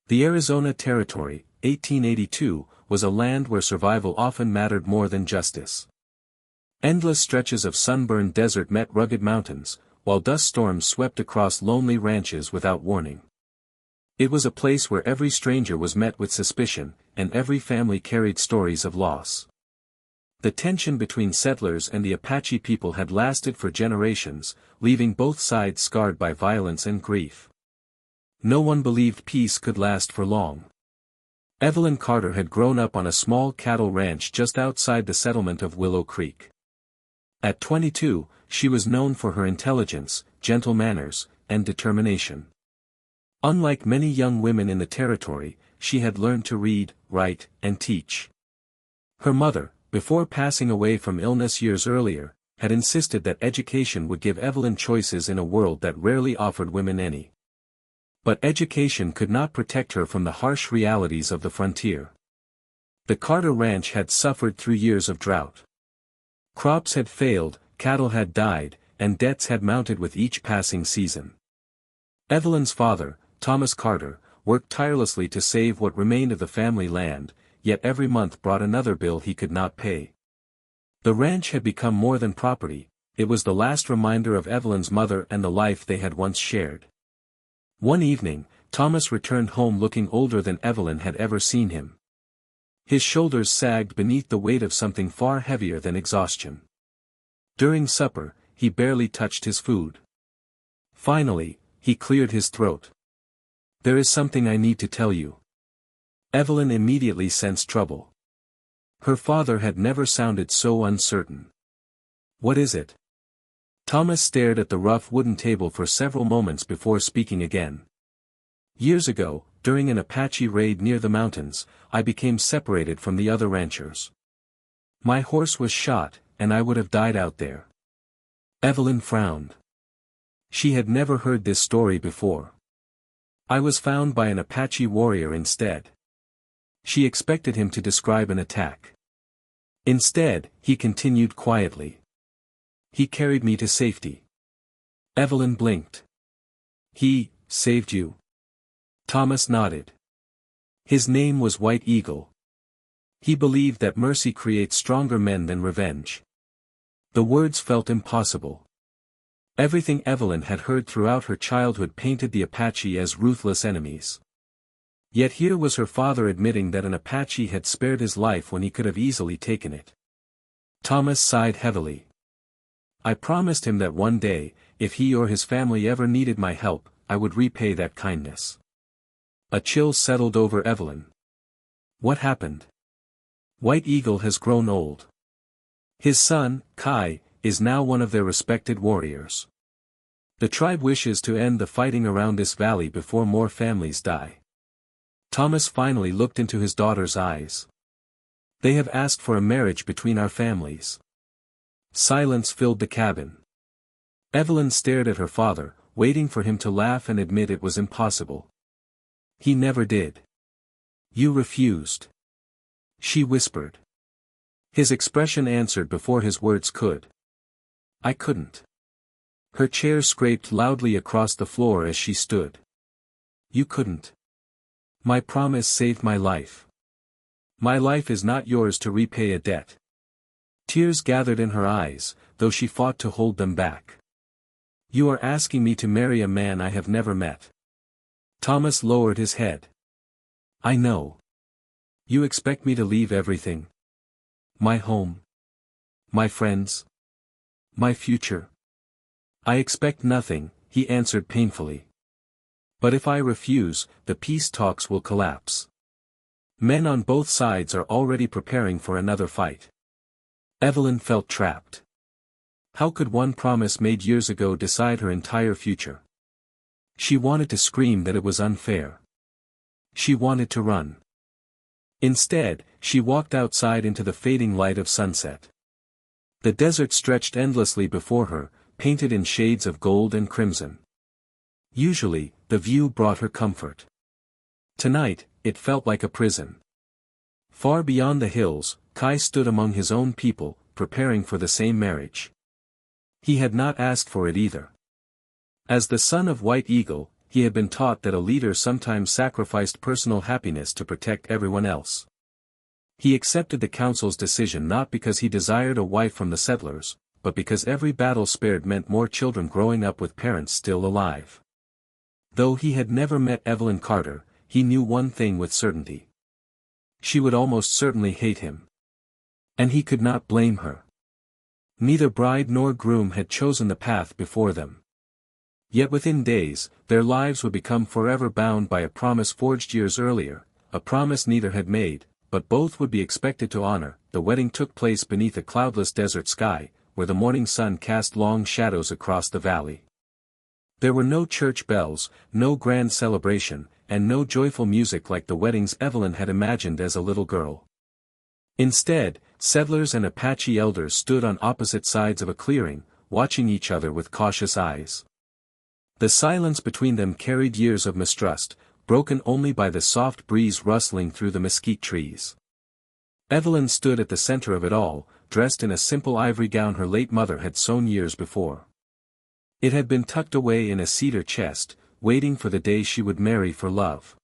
The Arizona Territory, 1882, was a land where survival often mattered more than justice. Endless stretches of sunburned desert met rugged mountains, while dust storms swept across lonely ranches without warning. It was a place where every stranger was met with suspicion, and every family carried stories of loss. The tension between settlers and the Apache people had lasted for generations, leaving both sides scarred by violence and grief. No one believed peace could last for long. Evelyn Carter had grown up on a small cattle ranch just outside the settlement of Willow Creek. At 22, she was known for her intelligence, gentle manners, and determination. Unlike many young women in the territory, she had learned to read, write, and teach. Her mother, before passing away from illness years earlier, had insisted that education would give Evelyn choices in a world that rarely offered women any. But education could not protect her from the harsh realities of the frontier. The Carter Ranch had suffered through years of drought. Crops had failed, cattle had died, and debts had mounted with each passing season. Evelyn's father, Thomas Carter, worked tirelessly to save what remained of the family land, yet every month brought another bill he could not pay. The ranch had become more than property, it was the last reminder of Evelyn's mother and the life they had once shared. One evening, Thomas returned home looking older than Evelyn had ever seen him. His shoulders sagged beneath the weight of something far heavier than exhaustion. During supper, he barely touched his food. Finally, he cleared his throat. "There is something I need to tell you." Evelyn immediately sensed trouble. Her father had never sounded so uncertain. "What is it?" Thomas stared at the rough wooden table for several moments before speaking again. "Years ago, during an Apache raid near the mountains, I became separated from the other ranchers. My horse was shot, and I would have died out there." Evelyn frowned. She had never heard this story before. "I was found by an Apache warrior instead." She expected him to describe an attack. Instead, he continued quietly. "He carried me to safety." Evelyn blinked. "He saved you?" Thomas nodded. "His name was White Eagle. He believed that mercy creates stronger men than revenge." The words felt impossible. Everything Evelyn had heard throughout her childhood painted the Apache as ruthless enemies. Yet here was her father admitting that an Apache had spared his life when he could have easily taken it. Thomas sighed heavily. "I promised him that one day, if he or his family ever needed my help, I would repay that kindness." A chill settled over Evelyn. "What happened?" "White Eagle has grown old. His son, Kai, is now one of their respected warriors. The tribe wishes to end the fighting around this valley before more families die." Thomas finally looked into his daughter's eyes. "They have asked for a marriage between our families." Silence filled the cabin. Evelyn stared at her father, waiting for him to laugh and admit it was impossible. "He never did." "You refused." She whispered. His expression answered before his words could. "I couldn't." Her chair scraped loudly across the floor as she stood. "You couldn't. My promise saved my life. My life is not yours to repay a debt." Tears gathered in her eyes, though she fought to hold them back. "You are asking me to marry a man I have never met." Thomas lowered his head. "I know. You expect me to leave everything. My home. My friends. My future." "I expect nothing," he answered painfully. "But if I refuse, the peace talks will collapse. Men on both sides are already preparing for another fight." Evelyn felt trapped. How could one promise made years ago decide her entire future? She wanted to scream that it was unfair. She wanted to run. Instead, she walked outside into the fading light of sunset. The desert stretched endlessly before her, painted in shades of gold and crimson. Usually, the view brought her comfort. Tonight, it felt like a prison. Far beyond the hills, Kai stood among his own people, preparing for the same marriage. He had not asked for it either. As the son of White Eagle, he had been taught that a leader sometimes sacrificed personal happiness to protect everyone else. He accepted the council's decision not because he desired a wife from the settlers, but because every battle spared meant more children growing up with parents still alive. Though he had never met Evelyn Carter, he knew one thing with certainty. She would almost certainly hate him. And he could not blame her. Neither bride nor groom had chosen the path before them. Yet within days, their lives would become forever bound by a promise forged years earlier, a promise neither had made, but both would be expected to honor. The wedding took place beneath a cloudless desert sky, where the morning sun cast long shadows across the valley. There were no church bells, no grand celebration, and no joyful music like the weddings Evelyn had imagined as a little girl. Instead, settlers and Apache elders stood on opposite sides of a clearing, watching each other with cautious eyes. The silence between them carried years of mistrust, broken only by the soft breeze rustling through the mesquite trees. Evelyn stood at the center of it all, dressed in a simple ivory gown her late mother had sewn years before. It had been tucked away in a cedar chest, waiting for the day she would marry for love.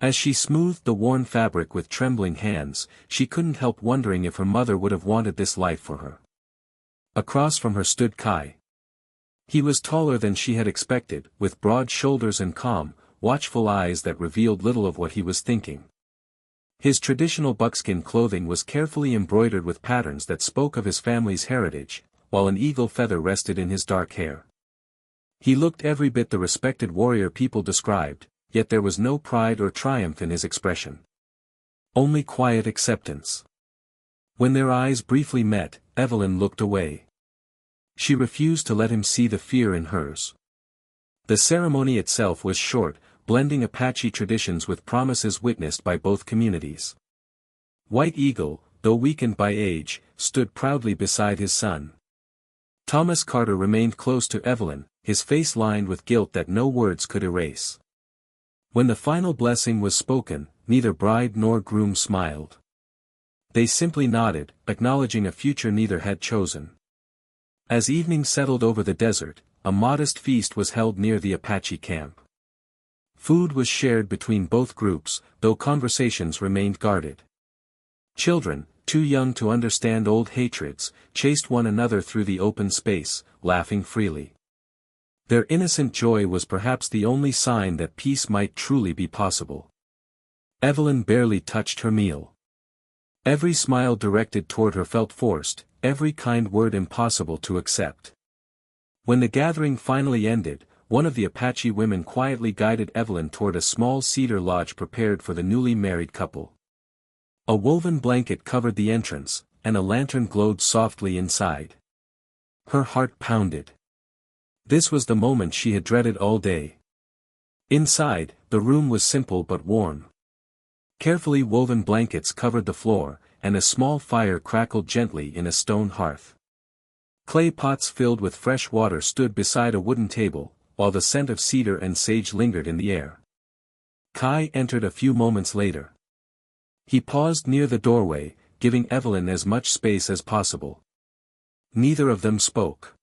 As she smoothed the worn fabric with trembling hands, she couldn't help wondering if her mother would have wanted this life for her. Across from her stood Kai. He was taller than she had expected, with broad shoulders and calm, watchful eyes that revealed little of what he was thinking. His traditional buckskin clothing was carefully embroidered with patterns that spoke of his family's heritage, while an eagle feather rested in his dark hair. He looked every bit the respected warrior people described, yet there was no pride or triumph in his expression. Only quiet acceptance. When their eyes briefly met, Evelyn looked away. She refused to let him see the fear in hers. The ceremony itself was short, blending Apache traditions with promises witnessed by both communities. White Eagle, though weakened by age, stood proudly beside his son. Thomas Carter remained close to Evelyn, his face lined with guilt that no words could erase. When the final blessing was spoken, neither bride nor groom smiled. They simply nodded, acknowledging a future neither had chosen. As evening settled over the desert, a modest feast was held near the Apache camp. Food was shared between both groups, though conversations remained guarded. Children, too young to understand old hatreds, chased one another through the open space, laughing freely. Their innocent joy was perhaps the only sign that peace might truly be possible. Evelyn barely touched her meal. Every smile directed toward her felt forced, every kind word impossible to accept. When the gathering finally ended, one of the Apache women quietly guided Evelyn toward a small cedar lodge prepared for the newly married couple. A woven blanket covered the entrance, and a lantern glowed softly inside. Her heart pounded. This was the moment she had dreaded all day. Inside, the room was simple but warm. Carefully woven blankets covered the floor, and a small fire crackled gently in a stone hearth. Clay pots filled with fresh water stood beside a wooden table, while the scent of cedar and sage lingered in the air. Kai entered a few moments later. He paused near the doorway, giving Evelyn as much space as possible. Neither of them spoke.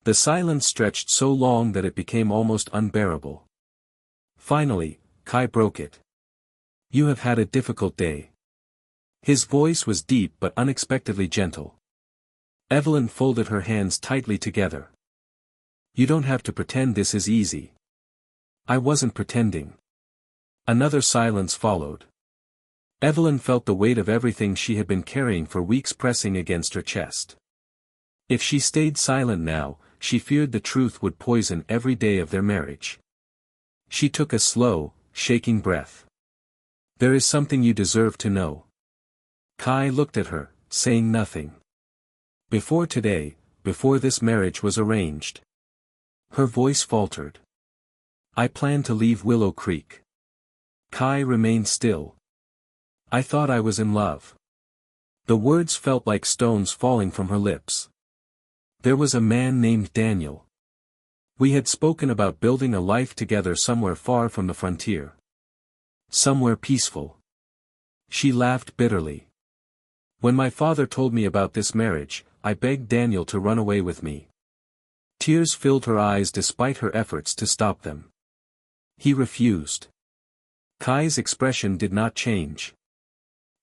The silence stretched so long that it became almost unbearable. Finally, Kai broke it. "You have had a difficult day." His voice was deep but unexpectedly gentle. Evelyn folded her hands tightly together. "You don't have to pretend this is easy." "I wasn't pretending." Another silence followed. Evelyn felt the weight of everything she had been carrying for weeks pressing against her chest. If she stayed silent now, she feared the truth would poison every day of their marriage. She took a slow, shaking breath. "There is something you deserve to know." Kai looked at her, saying nothing. "Before today, before this marriage was arranged." Her voice faltered. "I planned to leave Willow Creek." Kai remained still. "I thought I was in love." The words felt like stones falling from her lips. "There was a man named Daniel. We had spoken about building a life together somewhere far from the frontier. Somewhere peaceful." She laughed bitterly. "When my father told me about this marriage, I begged Daniel to run away with me." Tears filled her eyes despite her efforts to stop them. He refused. Kai's expression did not change.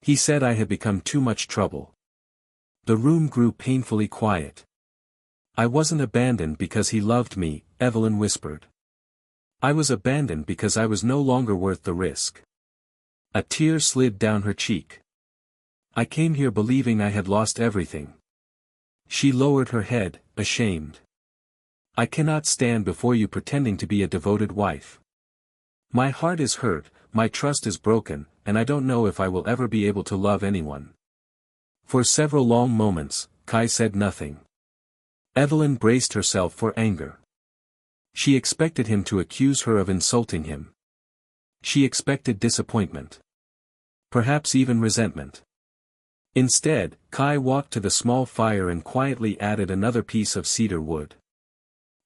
He said I had become too much trouble. The room grew painfully quiet. I wasn't abandoned because he loved me, Evelyn whispered. I was abandoned because I was no longer worth the risk. A tear slid down her cheek. I came here believing I had lost everything. She lowered her head, ashamed. I cannot stand before you pretending to be a devoted wife. My heart is hurt, my trust is broken, and I don't know if I will ever be able to love anyone. For several long moments, Kai said nothing. Evelyn braced herself for anger. She expected him to accuse her of insulting him. She expected disappointment. Perhaps even resentment. Instead, Kai walked to the small fire and quietly added another piece of cedar wood.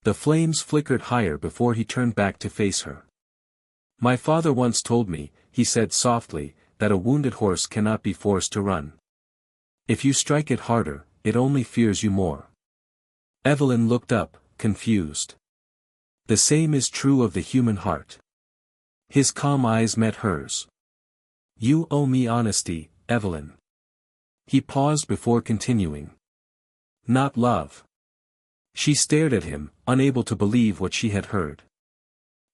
The flames flickered higher before he turned back to face her. My father once told me, he said softly, that a wounded horse cannot be forced to run. If you strike it harder, it only fears you more. Evelyn looked up, confused. The same is true of the human heart. His calm eyes met hers. You owe me honesty, Evelyn. He paused before continuing. Not love. She stared at him, unable to believe what she had heard.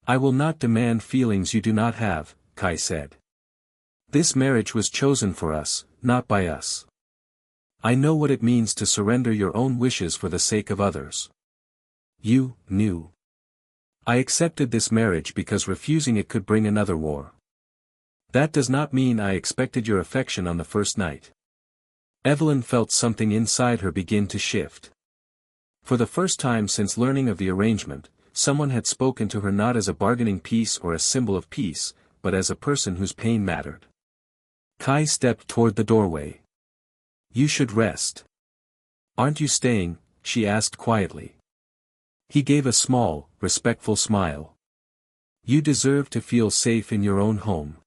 I will not demand feelings you do not have, Kai said. This marriage was chosen for us, not by us. I know what it means to surrender your own wishes for the sake of others. You knew. I accepted this marriage because refusing it could bring another war. That does not mean I expected your affection on the first night. Evelyn felt something inside her begin to shift. For the first time since learning of the arrangement, someone had spoken to her not as a bargaining piece or a symbol of peace, but as a person whose pain mattered. Kai stepped toward the doorway. You should rest. Aren't you staying? She asked quietly. He gave a small, respectful smile. You deserve to feel safe in your own home.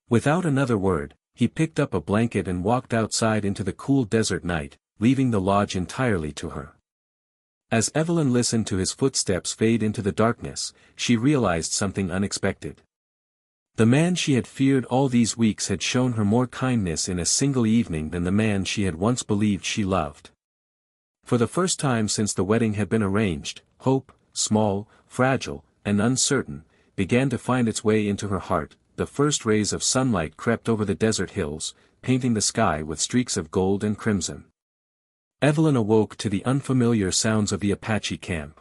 Without another word, he picked up a blanket and walked outside into the cool desert night, leaving the lodge entirely to her. As Evelyn listened to his footsteps fade into the darkness, she realized something unexpected. The man she had feared all these weeks had shown her more kindness in a single evening than the man she had once believed she loved. For the first time since the wedding had been arranged, hope, small, fragile, and uncertain, began to find its way into her heart. The first rays of sunlight crept over the desert hills, painting the sky with streaks of gold and crimson. Evelyn awoke to the unfamiliar sounds of the Apache camp.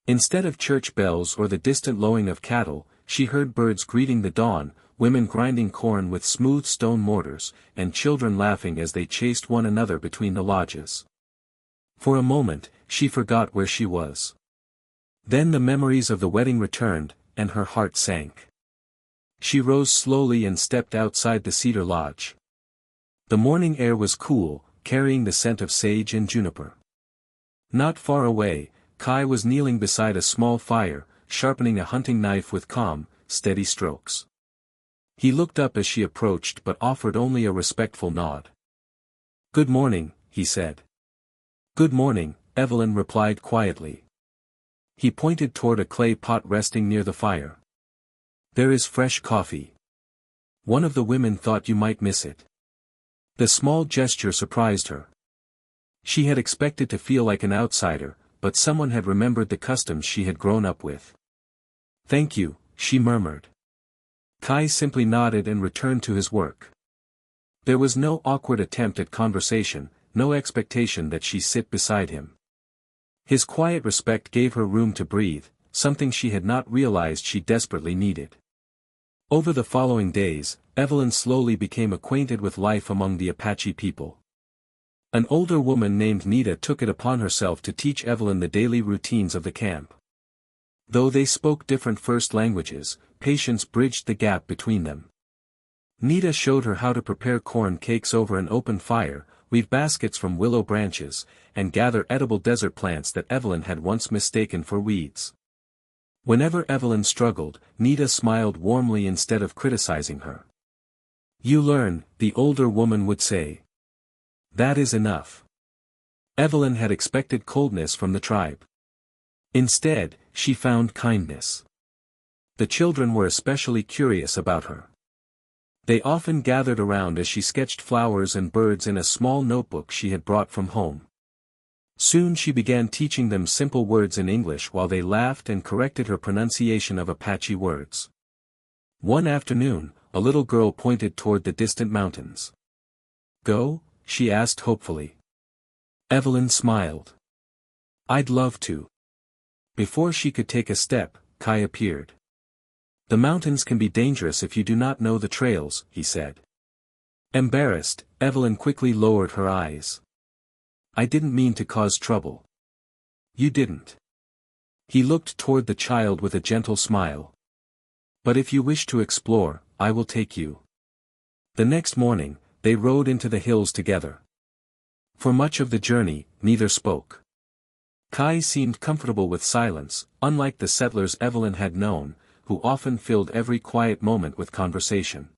Instead of church bells or the distant lowing of cattle, she heard birds greeting the dawn, women grinding corn with smooth stone mortars, and children laughing as they chased one another between the lodges. For a moment, she forgot where she was. Then the memories of the wedding returned, and her heart sank. She rose slowly and stepped outside the cedar lodge. The morning air was cool, carrying the scent of sage and juniper. Not far away, Kai was kneeling beside a small fire, sharpening a hunting knife with calm, steady strokes. He looked up as she approached but offered only a respectful nod. Good morning, he said. Good morning, Evelyn replied quietly. He pointed toward a clay pot resting near the fire. There is fresh coffee. One of the women thought you might miss it. The small gesture surprised her. She had expected to feel like an outsider, but someone had remembered the customs she had grown up with. Thank you, she murmured. Kai simply nodded and returned to his work. There was no awkward attempt at conversation, no expectation that she sit beside him. His quiet respect gave her room to breathe, something she had not realized she desperately needed. Over the following days, Evelyn slowly became acquainted with life among the Apache people. An older woman named Nita took it upon herself to teach Evelyn the daily routines of the camp. Though they spoke different first languages, patience bridged the gap between them. Nita showed her how to prepare corn cakes over an open fire, weave baskets from willow branches, and gather edible desert plants that Evelyn had once mistaken for weeds. Whenever Evelyn struggled, Nita smiled warmly instead of criticizing her. You learn, the older woman would say. That is enough. Evelyn had expected coldness from the tribe. Instead, she found kindness. The children were especially curious about her. They often gathered around as she sketched flowers and birds in a small notebook she had brought from home. Soon she began teaching them simple words in English while they laughed and corrected her pronunciation of Apache words. One afternoon, a little girl pointed toward the distant mountains. "Go?" she asked hopefully. Evelyn smiled. "I'd love to." Before she could take a step, Kai appeared. "The mountains can be dangerous if you do not know the trails," he said. Embarrassed, Evelyn quickly lowered her eyes. "I didn't mean to cause trouble." "You didn't." He looked toward the child with a gentle smile. "But if you wish to explore, I will take you." The next morning, they rode into the hills together. For much of the journey, neither spoke. Kai seemed comfortable with silence, unlike the settlers Evelyn had known, who often filled every quiet moment with conversation.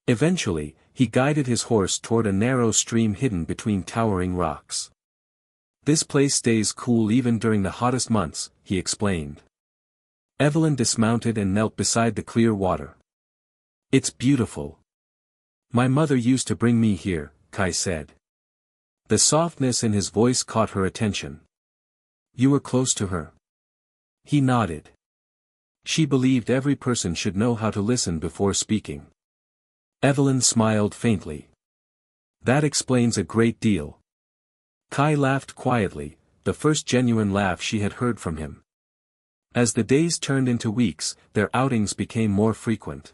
Eventually, he guided his horse toward a narrow stream hidden between towering rocks. "This place stays cool even during the hottest months," he explained. Evelyn dismounted and knelt beside the clear water. "It's beautiful. My mother used to bring me here," Kai said. The softness in his voice caught her attention. "You were close to her?" He nodded. She believed every person should know how to listen before speaking. Evelyn smiled faintly. "That explains a great deal." Kai laughed quietly, the first genuine laugh she had heard from him. As the days turned into weeks, their outings became more frequent.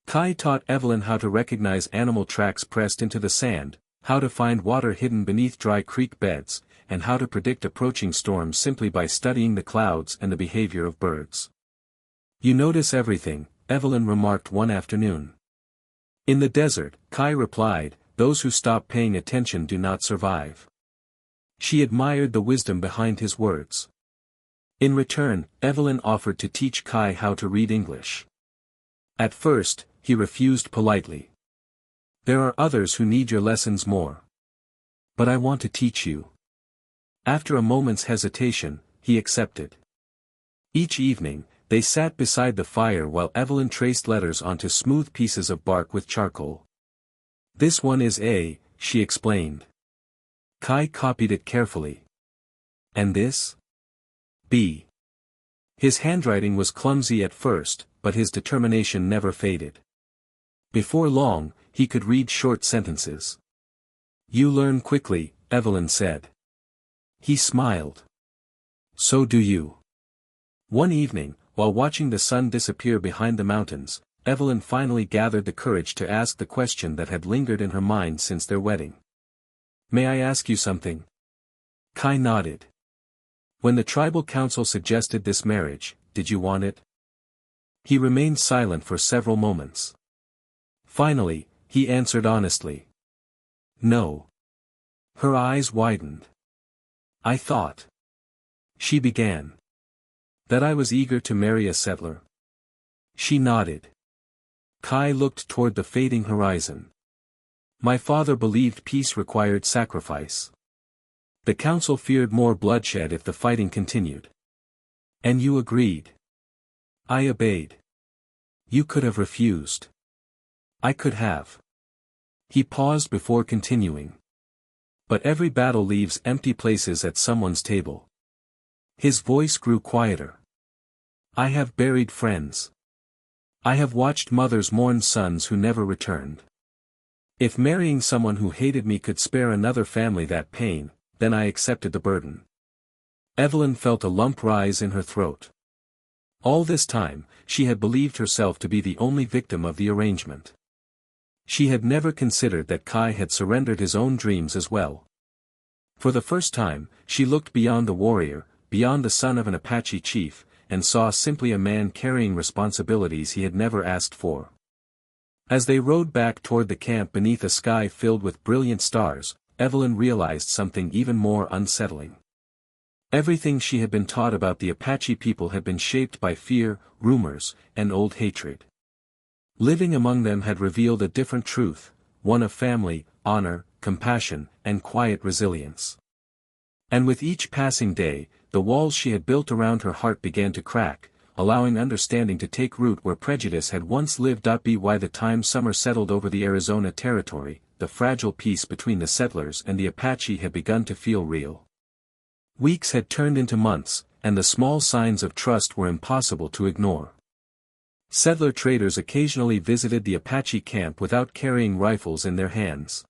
Kai taught Evelyn how to recognize animal tracks pressed into the sand, how to find water hidden beneath dry creek beds, and how to predict approaching storms simply by studying the clouds and the behavior of birds. "You notice everything," Evelyn remarked one afternoon. "In the desert," Kai replied, "those who stop paying attention do not survive." She admired the wisdom behind his words. In return, Evelyn offered to teach Kai how to read English. At first, he refused politely. "There are others who need your lessons more. But I want to teach you." After a moment's hesitation, he accepted. Each evening, they sat beside the fire while Evelyn traced letters onto smooth pieces of bark with charcoal. "This one is A," she explained. Kai copied it carefully. "And this?" "B." His handwriting was clumsy at first, but his determination never faded. Before long, he could read short sentences. "You learn quickly," Evelyn said. He smiled. "So do you." One evening, while watching the sun disappear behind the mountains, Evelyn finally gathered the courage to ask the question that had lingered in her mind since their wedding. "May I ask you something?" Kai nodded. "When the tribal council suggested this marriage, did you want it?" He remained silent for several moments. Finally, he answered honestly. "No." Her eyes widened. "I thought," she began, "that I was eager to marry a settler." She nodded. Kai looked toward the fading horizon. "My father believed peace required sacrifice. The council feared more bloodshed if the fighting continued. And you agreed." "I obeyed." "You could have refused." "I could have." He paused before continuing. "But every battle leaves empty places at someone's table." His voice grew quieter. "I have buried friends. I have watched mothers mourn sons who never returned. If marrying someone who hated me could spare another family that pain, then I accepted the burden." Evelyn felt a lump rise in her throat. All this time, she had believed herself to be the only victim of the arrangement. She had never considered that Kai had surrendered his own dreams as well. For the first time, she looked beyond the warrior, beyond the son of an Apache chief, and saw simply a man carrying responsibilities he had never asked for. As they rode back toward the camp beneath a sky filled with brilliant stars, Evelyn realized something even more unsettling. Everything she had been taught about the Apache people had been shaped by fear, rumors, and old hatred. Living among them had revealed a different truth, one of family, honor, compassion, and quiet resilience. And with each passing day, the walls she had built around her heart began to crack, allowing understanding to take root where prejudice had once lived. By the time summer settled over the Arizona Territory, the fragile peace between the settlers and the Apache had begun to feel real. Weeks had turned into months, and the small signs of trust were impossible to ignore. Settler traders occasionally visited the Apache camp without carrying rifles in their hands.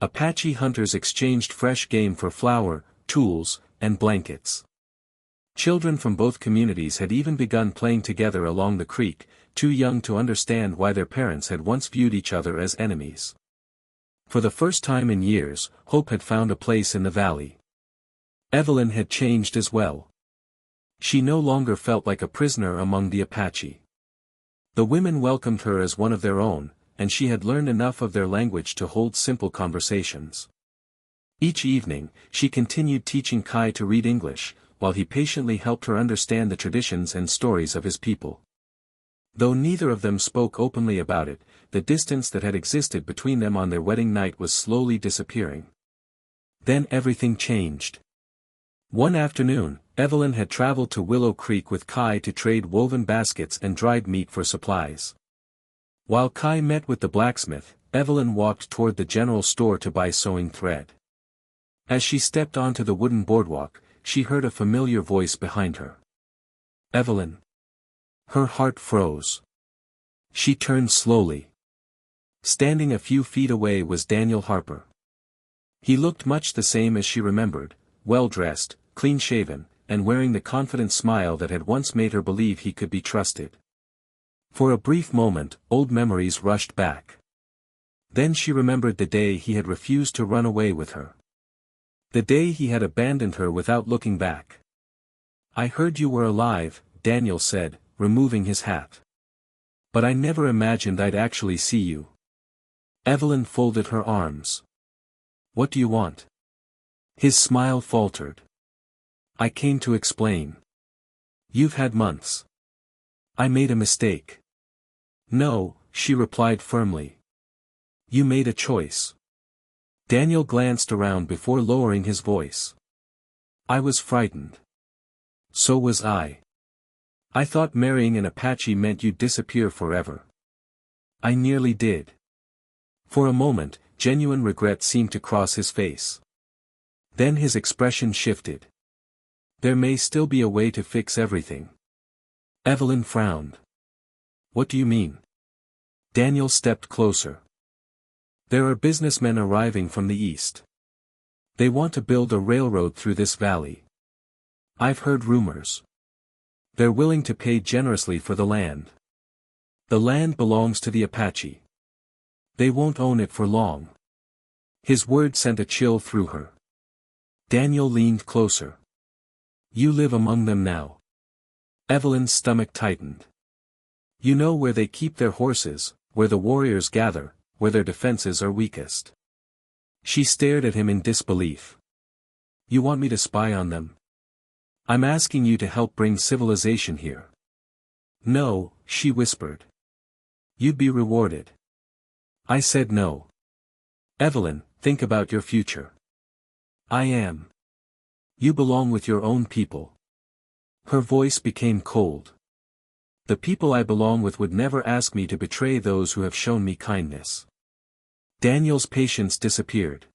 Apache hunters exchanged fresh game for flour, tools, and blankets. Children from both communities had even begun playing together along the creek, too young to understand why their parents had once viewed each other as enemies. For the first time in years, hope had found a place in the valley. Evelyn had changed as well. She no longer felt like a prisoner among the Apache. The women welcomed her as one of their own, and she had learned enough of their language to hold simple conversations. Each evening, she continued teaching Kai to read English, while he patiently helped her understand the traditions and stories of his people. Though neither of them spoke openly about it, the distance that had existed between them on their wedding night was slowly disappearing. Then everything changed. One afternoon, Evelyn had traveled to Willow Creek with Kai to trade woven baskets and dried meat for supplies. While Kai met with the blacksmith, Evelyn walked toward the general store to buy sewing thread. As she stepped onto the wooden boardwalk, she heard a familiar voice behind her. Evelyn. Her heart froze. She turned slowly. Standing a few feet away was Daniel Harper. He looked much the same as she remembered, well-dressed, clean-shaven, and wearing the confident smile that had once made her believe he could be trusted. For a brief moment, old memories rushed back. Then she remembered the day he had refused to run away with her. The day he had abandoned her without looking back. "I heard you were alive," Daniel said, removing his hat. "But I never imagined I'd actually see you." Evelyn folded her arms. "What do you want?" His smile faltered. "I came to explain. You've had months." "I made a mistake." "No," she replied firmly. "You made a choice." Daniel glanced around before lowering his voice. "I was frightened." "So was I. I thought marrying an Apache meant you'd disappear forever." "I nearly did." For a moment, genuine regret seemed to cross his face. Then his expression shifted. "There may still be a way to fix everything." Evelyn frowned. "What do you mean?" Daniel stepped closer. "There are businessmen arriving from the east. They want to build a railroad through this valley. I've heard rumors. They're willing to pay generously for the land. The land belongs to the Apache. They won't own it for long." His word sent a chill through her. Daniel leaned closer. "You live among them now." Evelyn's stomach tightened. "You know where they keep their horses, where the warriors gather, where their defenses are weakest." She stared at him in disbelief. "You want me to spy on them?" "I'm asking you to help bring civilization here." "No," she whispered. "You'd be rewarded." I said no. "Evelyn, think about your future." "I am. You belong with your own people." Her voice became cold. "The people I belong with would never ask me to betray those who have shown me kindness." Daniel's patience disappeared.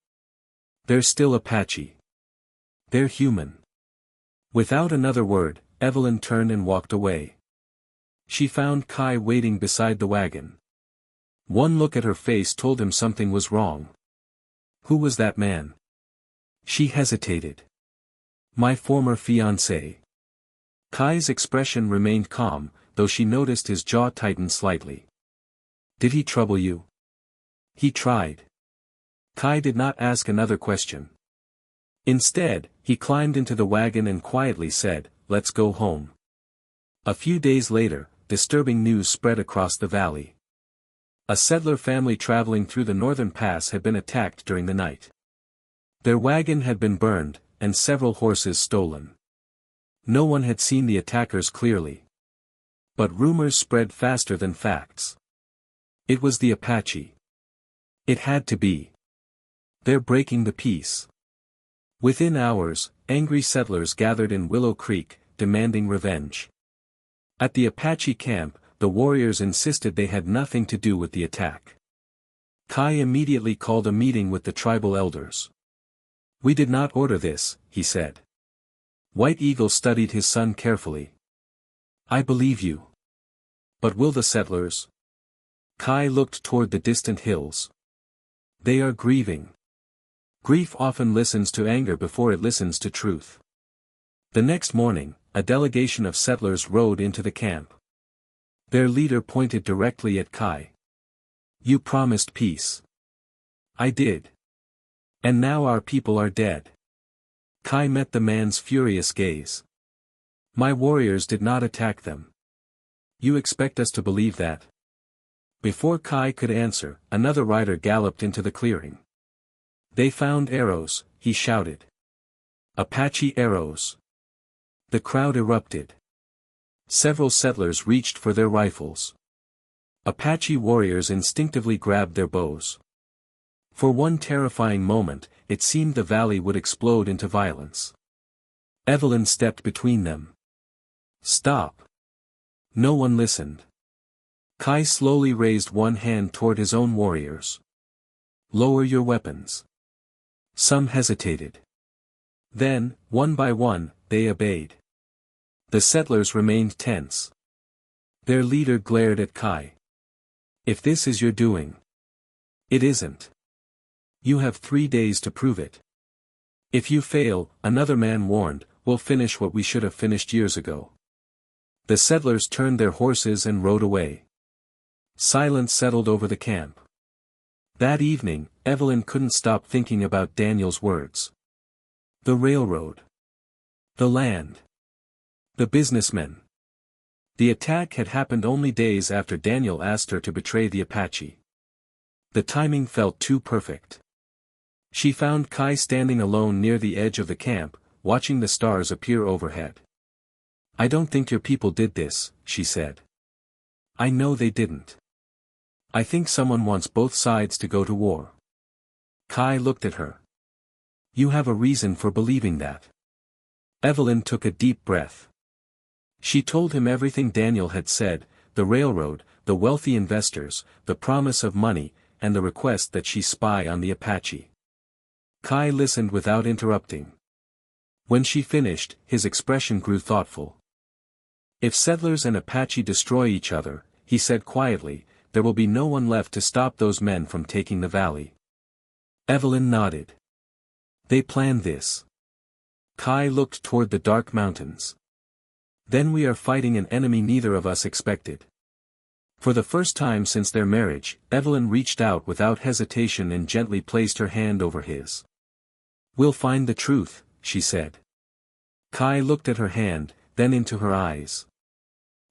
"They're still Apache. They're human." Without another word, Evelyn turned and walked away. She found Kai waiting beside the wagon. One look at her face told him something was wrong. "Who was that man?" She hesitated. "My former fiancé." Kai's expression remained calm, though she noticed his jaw tighten slightly. "Did he trouble you?" "He tried." Kai did not ask another question. Instead, he climbed into the wagon and quietly said, "Let's go home." A few days later, disturbing news spread across the valley. A settler family traveling through the northern pass had been attacked during the night. Their wagon had been burned, and several horses stolen. No one had seen the attackers clearly. But rumors spread faster than facts. It was the Apache. It had to be. They're breaking the peace. Within hours, angry settlers gathered in Willow Creek, demanding revenge. At the Apache camp, the warriors insisted they had nothing to do with the attack. Kai immediately called a meeting with the tribal elders. "We did not order this," he said. White Eagle studied his son carefully. "I believe you. But will the settlers?" Kai looked toward the distant hills. "They are grieving. Grief often listens to anger before it listens to truth." The next morning, a delegation of settlers rode into the camp. Their leader pointed directly at Kai. "You promised peace." "I did. And now our people are dead." Kai met the man's furious gaze. "My warriors did not attack them. You expect us to believe that?" Before Kai could answer, another rider galloped into the clearing. "They found arrows," he shouted. "Apache arrows." The crowd erupted. Several settlers reached for their rifles. Apache warriors instinctively grabbed their bows. For one terrifying moment, it seemed the valley would explode into violence. Evelyn stepped between them. "Stop." No one listened. Kai slowly raised one hand toward his own warriors. "Lower your weapons." Some hesitated. Then, one by one, they obeyed. The settlers remained tense. Their leader glared at Kai. "If this is your doing." "It isn't. You have 3 days to prove it. If you fail," another man warned, "we'll finish what we should have finished years ago." The settlers turned their horses and rode away. Silence settled over the camp. That evening, Evelyn couldn't stop thinking about Daniel's words. The railroad. The land. The businessmen. The attack had happened only days after Daniel asked her to betray the Apache. The timing felt too perfect. She found Kai standing alone near the edge of the camp, watching the stars appear overhead. "I don't think your people did this," she said. "I know they didn't. I think someone wants both sides to go to war." Kai looked at her. "You have a reason for believing that." Evelyn took a deep breath. She told him everything Daniel had said, the railroad, the wealthy investors, the promise of money, and the request that she spy on the Apache. Kai listened without interrupting. When she finished, his expression grew thoughtful. "If settlers and Apache destroy each other," he said quietly, "there will be no one left to stop those men from taking the valley." Evelyn nodded. "They planned this." Kai looked toward the dark mountains. "Then we are fighting an enemy neither of us expected." For the first time since their marriage, Evelyn reached out without hesitation and gently placed her hand over his. "We'll find the truth," she said. Kai looked at her hand, then into her eyes.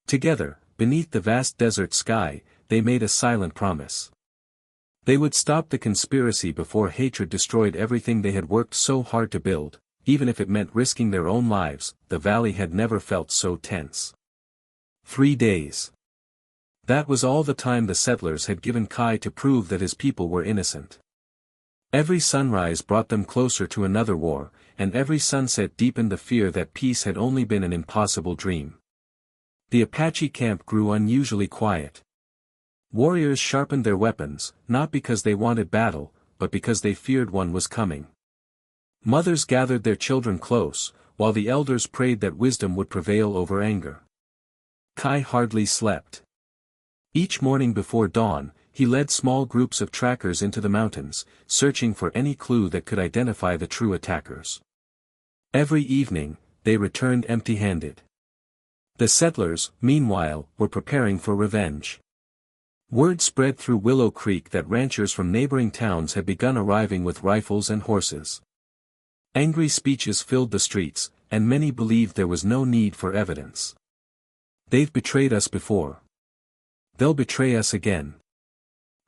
Together, beneath the vast desert sky, they made a silent promise. They would stop the conspiracy before hatred destroyed everything they had worked so hard to build, even if it meant risking their own lives. The valley had never felt so tense. 3 days. That was all the time the settlers had given Kai to prove that his people were innocent. Every sunrise brought them closer to another war, and every sunset deepened the fear that peace had only been an impossible dream. The Apache camp grew unusually quiet. Warriors sharpened their weapons, not because they wanted battle, but because they feared one was coming. Mothers gathered their children close, while the elders prayed that wisdom would prevail over anger. Kai hardly slept. Each morning before dawn, he led small groups of trackers into the mountains, searching for any clue that could identify the true attackers. Every evening, they returned empty-handed. The settlers, meanwhile, were preparing for revenge. Word spread through Willow Creek that ranchers from neighboring towns had begun arriving with rifles and horses. Angry speeches filled the streets, and many believed there was no need for evidence. "They've betrayed us before. They'll betray us again."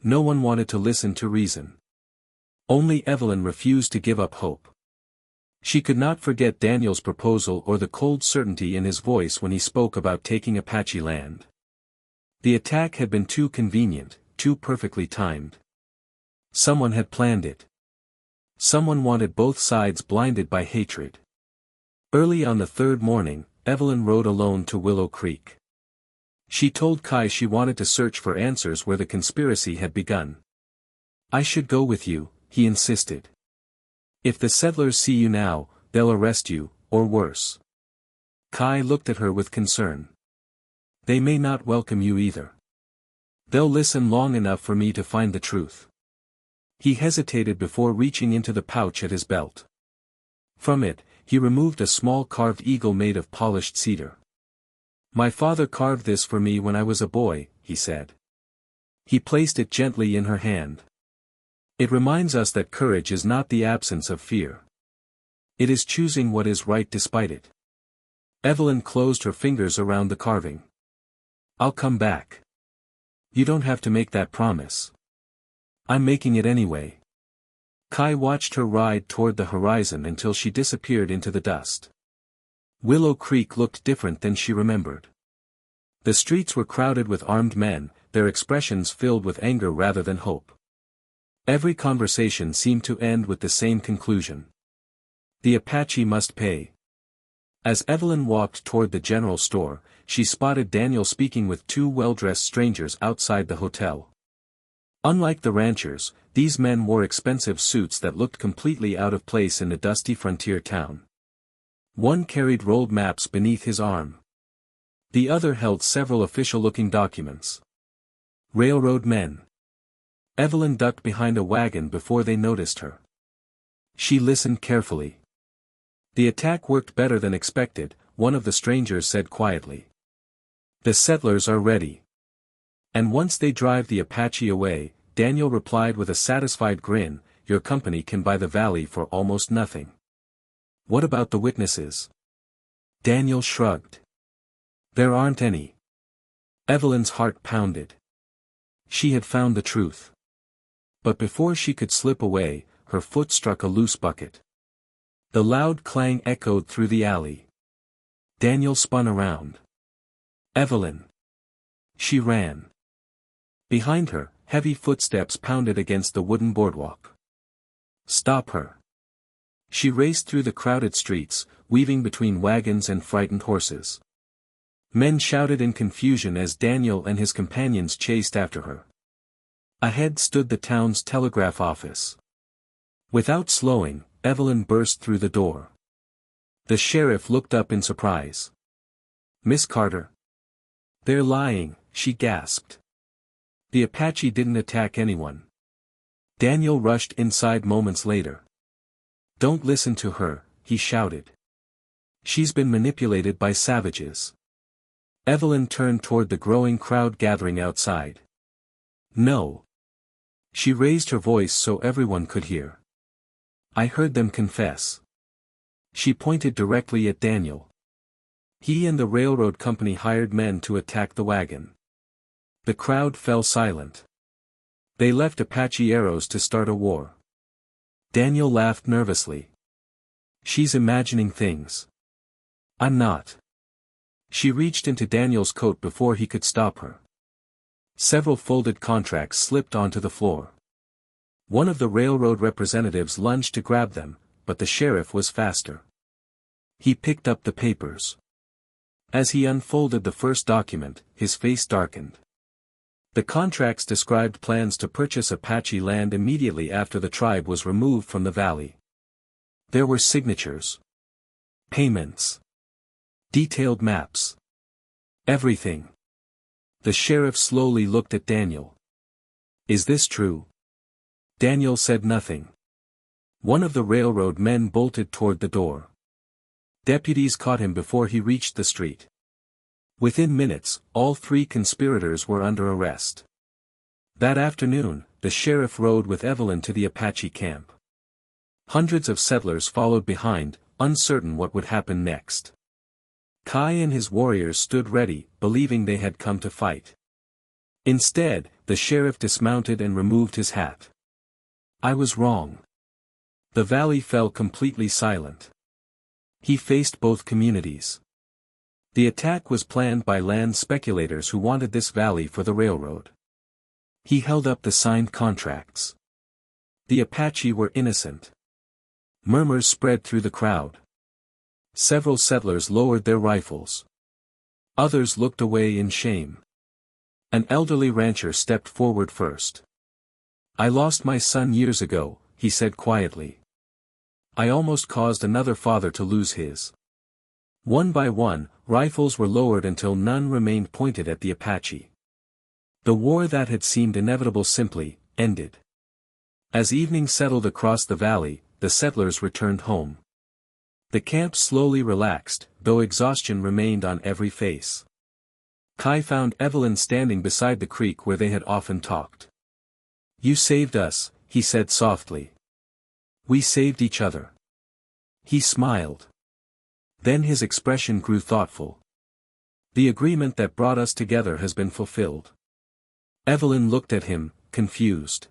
No one wanted to listen to reason. Only Evelyn refused to give up hope. She could not forget Daniel's proposal or the cold certainty in his voice when he spoke about taking Apache land. The attack had been too convenient, too perfectly timed. Someone had planned it. Someone wanted both sides blinded by hatred. Early on the third morning, Evelyn rode alone to Willow Creek. She told Kai she wanted to search for answers where the conspiracy had begun. I should go with you, he insisted. If the settlers see you now, they'll arrest you, or worse. Kai looked at her with concern. They may not welcome you either. They'll listen long enough for me to find the truth. He hesitated before reaching into the pouch at his belt. From it, he removed a small carved eagle made of polished cedar. My father carved this for me when I was a boy, he said. He placed it gently in her hand. It reminds us that courage is not the absence of fear. It is choosing what is right despite it. Evelyn closed her fingers around the carving. I'll come back. You don't have to make that promise. I'm making it anyway. Kai watched her ride toward the horizon until she disappeared into the dust. Willow Creek looked different than she remembered. The streets were crowded with armed men, their expressions filled with anger rather than hope. Every conversation seemed to end with the same conclusion. The Apache must pay. As Evelyn walked toward the general store, she spotted Daniel speaking with two well-dressed strangers outside the hotel. Unlike the ranchers, these men wore expensive suits that looked completely out of place in the dusty frontier town. One carried rolled maps beneath his arm. The other held several official-looking documents. Railroad men. Evelyn ducked behind a wagon before they noticed her. She listened carefully. The attack worked better than expected, one of the strangers said quietly. The settlers are ready. And once they drive the Apache away, Daniel replied with a satisfied grin, your company can buy the valley for almost nothing. What about the witnesses? Daniel shrugged. There aren't any. Evelyn's heart pounded. She had found the truth. But before she could slip away, her foot struck a loose bucket. The loud clang echoed through the alley. Daniel spun around. Evelyn. She ran. Behind her, heavy footsteps pounded against the wooden boardwalk. Stop her. She raced through the crowded streets, weaving between wagons and frightened horses. Men shouted in confusion as Daniel and his companions chased after her. Ahead stood the town's telegraph office. Without slowing, Evelyn burst through the door. The sheriff looked up in surprise. Miss Carter. They're lying, she gasped. The Apache didn't attack anyone. Daniel rushed inside moments later. Don't listen to her, he shouted. She's been manipulated by savages. Evelyn turned toward the growing crowd gathering outside. No. She raised her voice so everyone could hear. I heard them confess. She pointed directly at Daniel. He and the railroad company hired men to attack the wagon. The crowd fell silent. They left Apache arrows to start a war. Daniel laughed nervously. She's imagining things. I'm not. She reached into Daniel's coat before he could stop her. Several folded contracts slipped onto the floor. One of the railroad representatives lunged to grab them, but the sheriff was faster. He picked up the papers. As he unfolded the first document, his face darkened. The contracts described plans to purchase Apache land immediately after the tribe was removed from the valley. There were signatures. Payments. Detailed maps. Everything. The sheriff slowly looked at Daniel. Is this true? Daniel said nothing. One of the railroad men bolted toward the door. Deputies caught him before he reached the street. Within minutes, all three conspirators were under arrest. That afternoon, the sheriff rode with Evelyn to the Apache camp. Hundreds of settlers followed behind, uncertain what would happen next. Kai and his warriors stood ready, believing they had come to fight. Instead, the sheriff dismounted and removed his hat. I was wrong. The valley fell completely silent. He faced both communities. The attack was planned by land speculators who wanted this valley for the railroad. He held up the signed contracts. The Apache were innocent. Murmurs spread through the crowd. Several settlers lowered their rifles. Others looked away in shame. An elderly rancher stepped forward first. "I lost my son years ago," he said quietly. "I almost caused another father to lose his." One by one, rifles were lowered until none remained pointed at the Apache. The war that had seemed inevitable simply ended. As evening settled across the valley, the settlers returned home. The camp slowly relaxed, though exhaustion remained on every face. Kai found Evelyn standing beside the creek where they had often talked. "You saved us," he said softly. "We saved each other." He smiled. Then his expression grew thoughtful. "The agreement that brought us together has been fulfilled." Evelyn looked at him, confused.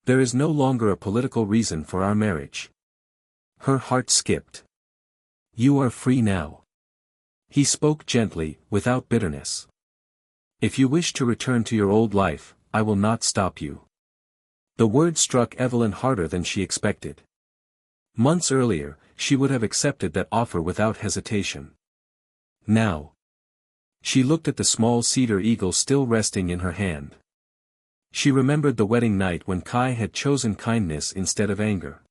"There is no longer a political reason for our marriage." Her heart skipped. "You are free now." He spoke gently, without bitterness. "If you wish to return to your old life, I will not stop you." The word struck Evelyn harder than she expected. Months earlier, she would have accepted that offer without hesitation. Now. She looked at the small cedar eagle still resting in her hand. She remembered the wedding night when Kai had chosen kindness instead of anger.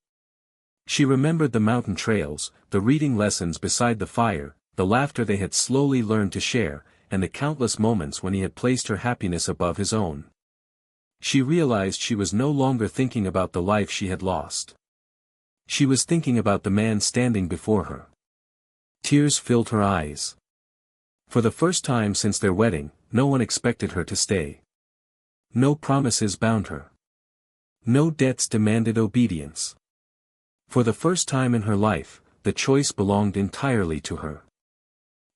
She remembered the mountain trails, the reading lessons beside the fire, the laughter they had slowly learned to share, and the countless moments when he had placed her happiness above his own. She realized she was no longer thinking about the life she had lost. She was thinking about the man standing before her. Tears filled her eyes. For the first time since their wedding, no one expected her to stay. No promises bound her. No debts demanded obedience. For the first time in her life, the choice belonged entirely to her.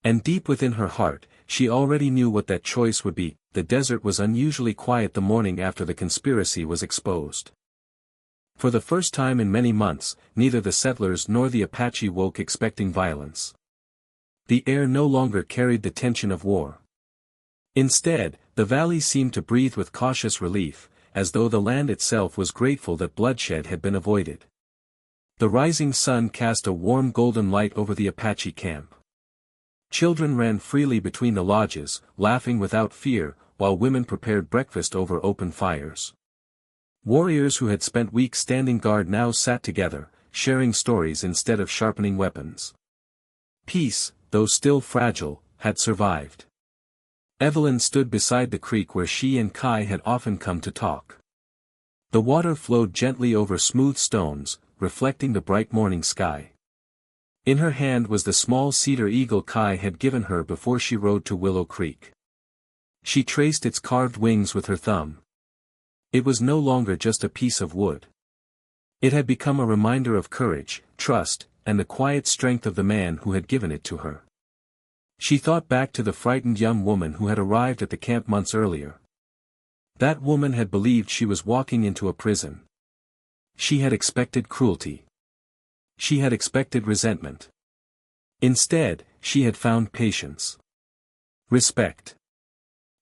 And deep within her heart, she already knew what that choice would be. The desert was unusually quiet the morning after the conspiracy was exposed. For the first time in many months, neither the settlers nor the Apache woke expecting violence. The air no longer carried the tension of war. Instead, the valley seemed to breathe with cautious relief, as though the land itself was grateful that bloodshed had been avoided. The rising sun cast a warm golden light over the Apache camp. Children ran freely between the lodges, laughing without fear, while women prepared breakfast over open fires. Warriors who had spent weeks standing guard now sat together, sharing stories instead of sharpening weapons. Peace, though still fragile, had survived. Evelyn stood beside the creek where she and Kai had often come to talk. The water flowed gently over smooth stones, reflecting the bright morning sky. In her hand was the small cedar eagle Kai had given her before she rode to Willow Creek. She traced its carved wings with her thumb. It was no longer just a piece of wood. It had become a reminder of courage, trust, and the quiet strength of the man who had given it to her. She thought back to the frightened young woman who had arrived at the camp months earlier. That woman had believed she was walking into a prison. She had expected cruelty. She had expected resentment. Instead, she had found patience, respect,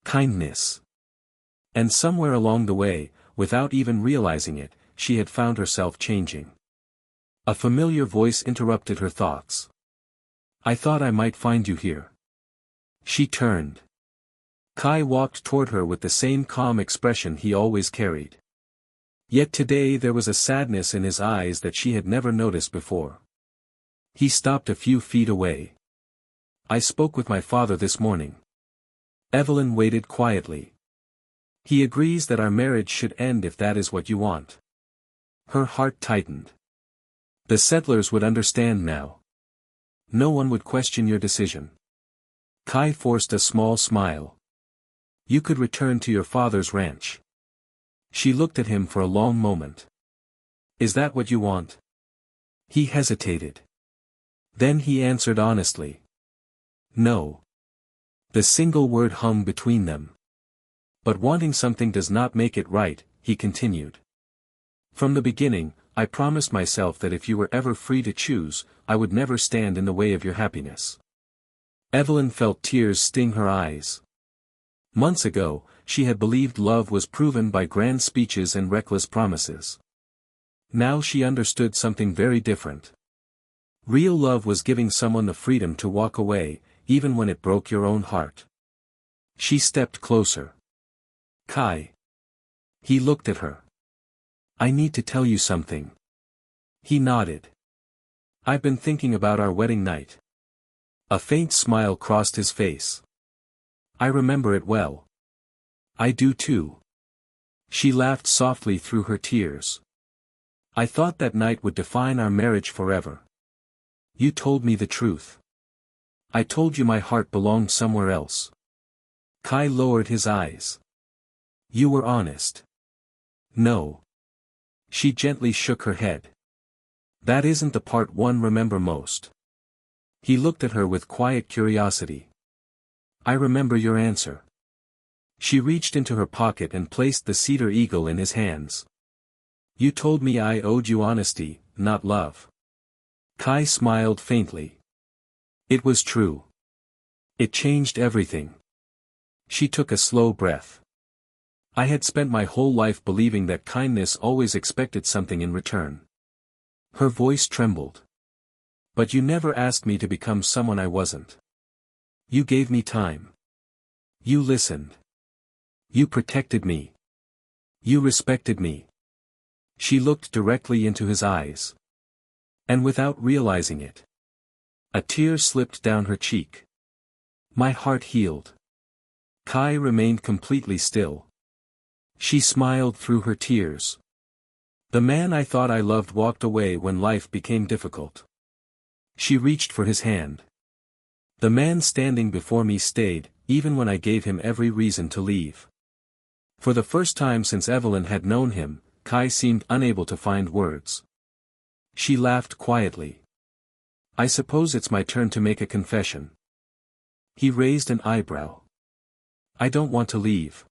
kindness. And somewhere along the way, without even realizing it, she had found herself changing. A familiar voice interrupted her thoughts. "I thought I might find you here." She turned. Kai walked toward her with the same calm expression he always carried. Yet today there was a sadness in his eyes that she had never noticed before. He stopped a few feet away. "I spoke with my father this morning." Evelyn waited quietly. "He agrees that our marriage should end if that is what you want." Her heart tightened. The settlers would understand now. No one would question your decision. Kai forced a small smile. "You could return to your father's ranch." She looked at him for a long moment. "Is that what you want?" He hesitated. Then he answered honestly. "No." The single word hung between them. "But wanting something does not make it right," he continued. "From the beginning, I promised myself that if you were ever free to choose, I would never stand in the way of your happiness." Evelyn felt tears sting her eyes. Months ago, she had believed love was proven by grand speeches and reckless promises. Now she understood something very different. Real love was giving someone the freedom to walk away, even when it broke your own heart. She stepped closer. Kai. He looked at her. I need to tell you something. He nodded. I've been thinking about our wedding night. A faint smile crossed his face. I remember it well. I do too. She laughed softly through her tears. I thought that night would define our marriage forever. You told me the truth. I told you my heart belonged somewhere else. Kai lowered his eyes. You were honest. No. She gently shook her head. That isn't the part one remember most. He looked at her with quiet curiosity. I remember your answer. She reached into her pocket and placed the cedar eagle in his hands. You told me I owed you honesty, not love. Kai smiled faintly. It was true. It changed everything. She took a slow breath. I had spent my whole life believing that kindness always expected something in return. Her voice trembled. But you never asked me to become someone I wasn't. You gave me time. You listened. You protected me. You respected me. She looked directly into his eyes. And without realizing it, a tear slipped down her cheek. My heart healed. Kai remained completely still. She smiled through her tears. The man I thought I loved walked away when life became difficult. She reached for his hand. The man standing before me stayed, even when I gave him every reason to leave. For the first time since Evelyn had known him, Kai seemed unable to find words. She laughed quietly. I suppose it's my turn to make a confession. He raised an eyebrow. I don't want to leave.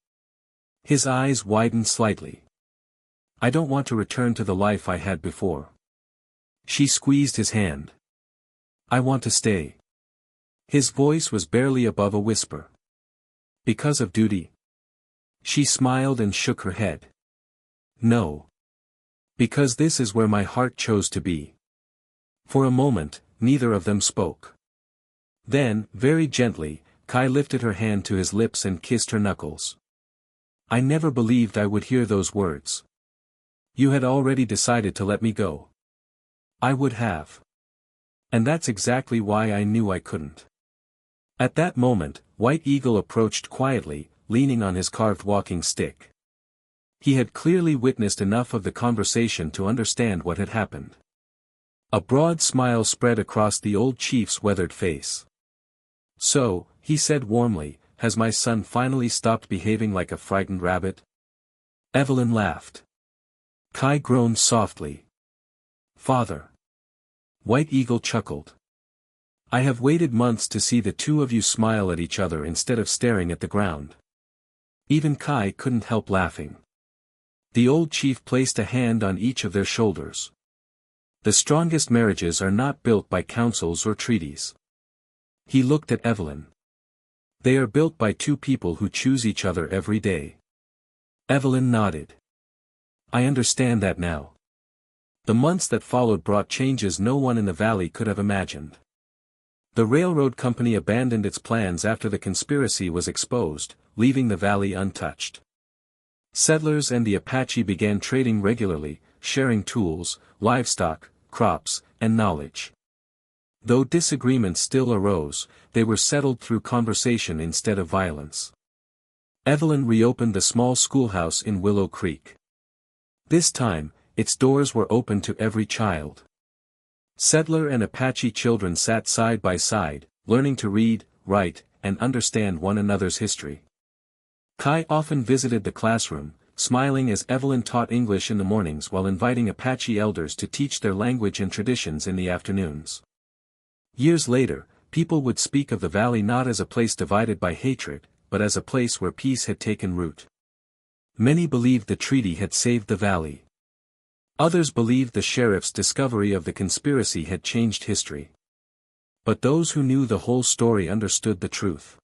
His eyes widened slightly. I don't want to return to the life I had before. She squeezed his hand. I want to stay. His voice was barely above a whisper. Because of duty? She smiled and shook her head. No. Because this is where my heart chose to be. For a moment, neither of them spoke. Then, very gently, Kai lifted her hand to his lips and kissed her knuckles. I never believed I would hear those words. You had already decided to let me go. I would have. And that's exactly why I knew I couldn't. At that moment, White Eagle approached quietly, leaning on his carved walking stick. He had clearly witnessed enough of the conversation to understand what had happened. A broad smile spread across the old chief's weathered face. So, he said warmly, has my son finally stopped behaving like a frightened rabbit? Evelyn laughed. Kai groaned softly. Father. White Eagle chuckled. I have waited months to see the two of you smile at each other instead of staring at the ground. Even Kai couldn't help laughing. The old chief placed a hand on each of their shoulders. The strongest marriages are not built by councils or treaties. He looked at Evelyn. They are built by two people who choose each other every day. Evelyn nodded. I understand that now. The months that followed brought changes no one in the valley could have imagined. The railroad company abandoned its plans after the conspiracy was exposed, leaving the valley untouched. Settlers and the Apache began trading regularly, sharing tools, livestock, crops, and knowledge. Though disagreements still arose, they were settled through conversation instead of violence. Evelyn reopened the small schoolhouse in Willow Creek. This time, its doors were open to every child. Settler and Apache children sat side by side, learning to read, write, and understand one another's history. Kai often visited the classroom, smiling as Evelyn taught English in the mornings while inviting Apache elders to teach their language and traditions in the afternoons. Years later, people would speak of the valley not as a place divided by hatred, but as a place where peace had taken root. Many believed the treaty had saved the valley. Others believed the sheriff's discovery of the conspiracy had changed history. But those who knew the whole story understood the truth.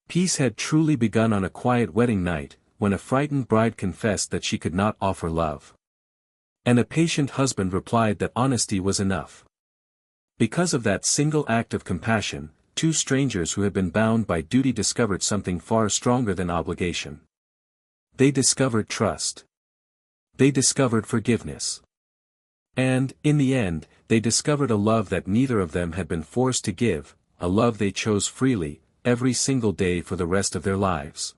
Peace had truly begun on a quiet wedding night, when a frightened bride confessed that she could not offer love. And a patient husband replied that honesty was enough. Because of that single act of compassion, two strangers who had been bound by duty discovered something far stronger than obligation. They discovered trust. They discovered forgiveness. And, in the end, they discovered a love that neither of them had been forced to give, a love they chose freely, every single day for the rest of their lives.